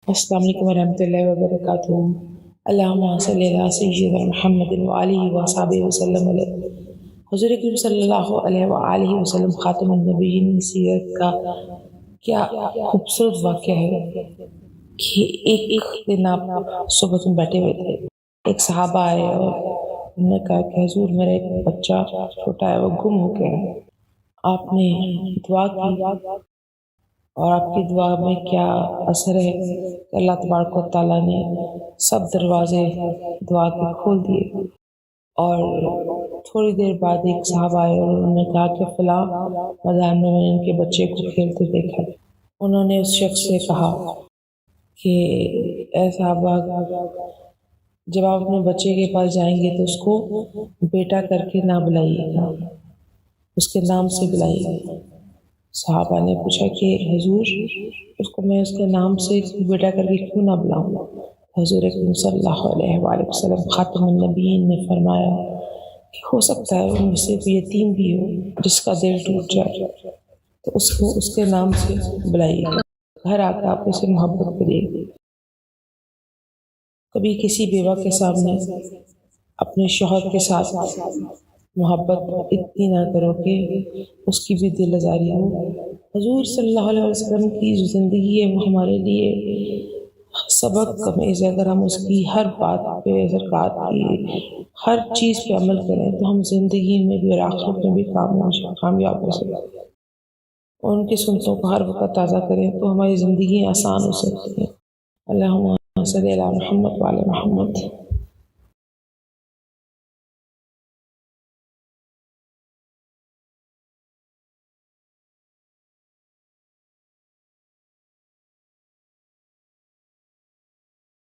السلام علیکم ورحمۃ اللہ وبرکاتہ۔ اللہم صلی علی سیدنا محمد وآلہ وصحبہ وسلم علیہ۔ حضور کریم صلی اللہ علیہ وآلہ وسلم خاتم النبیین کی سیرت کا کیا خوبصورت واقعہ ہے کہ ایک دن آپ صحبت میں بیٹھے ہوئے تھے، ایک صحابہ آئے اور انہوں نے کہا کہ حضور میرا ایک بچہ چھوٹا ہے، وہ گم ہو گیا ہے۔ آپ نے دعا کی اور آپ کی دعا میں کیا اثر ہے کہ اللہ تبارک و تعالیٰ نے سب دروازے دعا کے کھول دیے۔ اور تھوڑی دیر بعد ایک صاحب آئے اور انہوں نے کہا کہ فلاں میدان میں نے ان کے بچے کو کھیلتے دیکھا۔ انہوں نے اس شخص سے کہا کہ اے صحابہ، جب آپ اپنے بچے کے پاس جائیں گے تو اس کو بیٹا کر کے نہ بلائیے گا، اس کے نام سے بلائیے گا۔ صحابہ نے پوچھا کہ حضور اس کو میں اس کے نام سے بیٹا کر کے کیوں نہ بلاؤں؟ حضور اکرم صلی اللہ علیہ وآلہ وسلم خاتم النبیین نے فرمایا کہ ہو سکتا ہے ان میں سے کوئی یتیم بھی ہو جس کا دل ٹوٹ جائے تو اس کو اس کے نام سے بلائیے گا، گھر آ کر آپ اسے محبت کریے گا۔ کبھی کسی بیوہ کے سامنے اپنے شوہر کے ساتھ محبت اتنی نہ کرو کہ اس کی بھی دل آزاری ہو۔ حضور صلی اللہ علیہ وسلم کی جو زندگی ہے وہ ہمارے لیے سبق کمیز ہے۔ اگر ہم اس کی ہر بات پہ زکوٰۃ کی ہر چیز پہ عمل کریں تو ہم زندگی میں بھی اور آخرت میں بھی کامیاب ہو سکتے ہیں۔ اور ان کی سنتوں کو ہر وقت تازہ کریں تو ہماری زندگی آسان ہو سکتی ہے۔ اللہم صلی علی محمد وعلی محمد۔